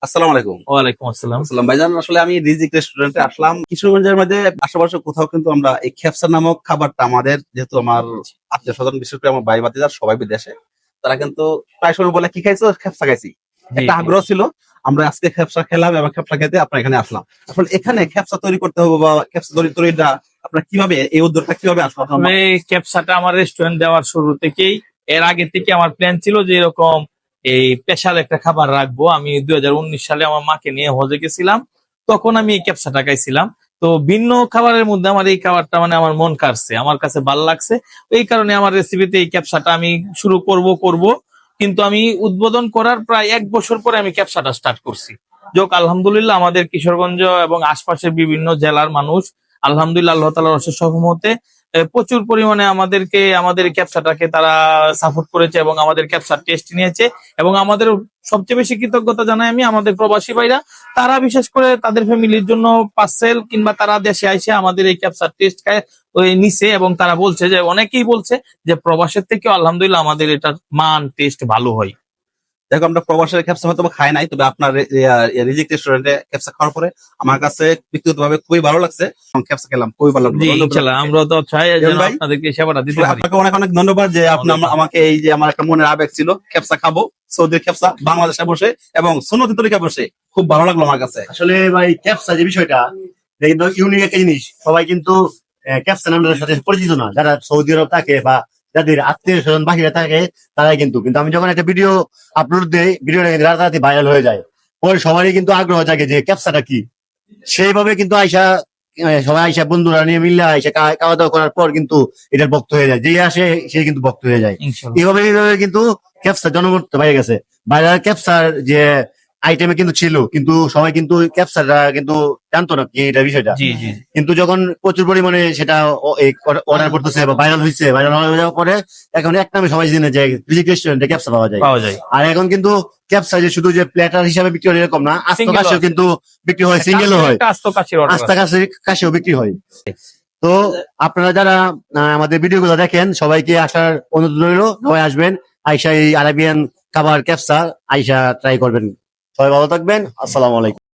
আসসালামু আলাইকুম। ওয়ালাইকুম আসসালাম। আসসালাম ভাইজান, আসলে আমি রিজিক রেস্টুরেন্টে আসলাম। কিশোরগঞ্জের মধ্যে আশেপাশে কোথাও কিন্তু আমরা এই খেপসা নামক খাবারটা আমাদের, যেহেতু আমার আত্মীয় স্বজন বিশেষ করে আমার ভাই ভাতিজার সবাই বিদেশে, তারা কিন্তু প্রায় সময় বলে কি খাইছো, খেপসা খাইছি। জি, একটা জি। আগ্রহ ছিল, আমরা আজকে খেপসা খেলাম এবং খেপসা খেতে আপনার এখানে আসলাম। আসলে এখানে খেপসা তৈরি করতে হবে বা খেপসা তৈরিটা আপনার কিভাবে, এই উদ্যোগটা কিভাবে আসলো আপনার আসলে এই ক্যাপসাটা আমার রেস্টুরেন্ট দেওয়ার শুরু থেকেই, এর আগে থেকে আমার প্ল্যান ছিল যে এরকম এই স্পেশাল একটা খাবার রাখবো। আমি 2019 সালে আমার মাকে নিয়ে হজে গেছিলাম, তখন আমি এই ক্যাপসাটা খাইছিলাম। তো ভিন্ন খাবারের মধ্যে আমার এই খাবারটা মানে আমার মন কাড়ছে, আমার কাছে ভালো লাগছে। এই কারণে আমার রেসিপিতে এই ক্যাপসাটা আমি শুরু করব। কিন্তু আমি উদ্বোধন করার প্রায় 1 বছর পরে আমি ক্যাপসাটা স্টার্ট করছি। যোগ আলহামদুলিল্লাহ আমাদের কিশোরগঞ্জ এবং আশপাশের বিভিন্ন জেলার মানুষ আলহামদুলিল্লাহ আল্লাহ তাআলার অশেষ রহমতে প্রচুর পরিমাণে আমাদেরকে, আমাদের এই ক্যাপসাটাকে তারা সাপোর্ট করেছে এবং আমাদের ক্যাপসার টেস্ট নিয়েছে। এবং আমাদের সবচেয়ে বেশি কৃতজ্ঞতা জানাই আমি আমাদের প্রবাসী ভাইরা, তারা বিশেষ করে তাদের ফ্যামিলির জন্য পার্সেল কিংবা তারা দেশে আইসে আমাদের এই ক্যাপসার টেস্ট নিছে এবং তারা বলছে যে, অনেকেই বলছে যে প্রবাসের থেকে আলহামদুলিল্লাহ আমাদের এটার মান টেস্ট ভালো হয়। দেখো, আমরা প্রবাসের খেপসা হয়তো বা খাই নাই, তবে আপনার রিজিক রেস্টুরেন্টে খেপসা খাওয়ার পরে আমার কাছে ব্যক্তিগতভাবে খুবই ভালো লাগছে। খেপসা খেলাম, খুবই ভালো লাগলো। জি, ধন্যবাদ ইনশাআল্লাহ আপনাকে। আমরা তো চাই যেন ইমন ভাই, আপনাদেরকে সেবাটা দিতে আসলে পারি। আপনাকে অনেক অনেক ধন্যবাদ যে আপনি আমাকে এই যে আমার একটা মনের আবেগ ছিল খেপসা খাবো, সৌদির খেপসা বাংলাদেশে বসে এবং সুন্নতি তরিকা বসে, খুব ভালো লাগলো আমার কাছে। আসলে ভাই ক্যাপসা যে বিষয়টা, এটা কিন্তু ইউনিক একটা জিনিস। সবাই কিন্তু ক্যাপসা নামের সাথে পরিচিত না, যারা সৌদি আরব থাকে বা যাদের আত্মীয় স্বজন বাহিরে থাকে তারাই কিন্তু। কিন্তু আমি যখন একটা ভিডিও আপলোড দিই, ভিডিওটা কিন্তু রাতারাতি ভাইরাল হয়ে যায়। পরে সবারই কিন্তু আগ্রহ জাগে যে ক্যাপসাটা কি। সেইভাবে কিন্তু আইসা সবাই আইসা বন্ধুরা নিয়ে মিললে আইসা খাওয়া দাওয়া করার পর কিন্তু এটার ভক্ত হয়ে যায়, যে আসে সে কিন্তু ভক্ত হয়ে যায়। ইনশাআল্লাহ। এইভাবে কিন্তু ক্যাপসা জনপ্রিয়তা পাই গেছে। বাইরের ক্যাপসার যে আইটেমে কিন্তু ছিল, কিন্তু সবাই কিন্তু ক্যাপসারটা কিন্তু জানতো না কি এটা বিষয়টা। জি, জি। কিন্তু যখন প্রচুর পরিমাণে সেটা অর্ডার করতেছে বা ভাইরাল হয়েছে, ভাইরাল হয়ে যাওয়ার পরে এখন এক নামে সবাই জেনে যে রিজিক রেস্টুরেন্টে ক্যাপসা পাওয়া যায়। পাওয়া যায়। আর এখন কিন্তু ক্যাপসা যে শুধু যে প্ল্যাটার হিসাবে বিক্রি হয় এরকম না, আস্ত Single কাশেও আছে। কিন্তু বিক্রি হয়, সিঙ্গেলও হয়, একটা আস্ত কাছের অর্ডার আস্তা কাশেও বিক্রি হয়। তো আপনারা যারা আমাদের ভিডিও গুলো দেখেন, সবাইকে আসার অনুরোধ রইল, সবাই আসবেন, আইসা এই আরাবিয়ান খাবার ক্যাপসা আইসা ট্রাই করবেন। সবাই ভালো থাকবেন। আসসালামু আলাইকুম।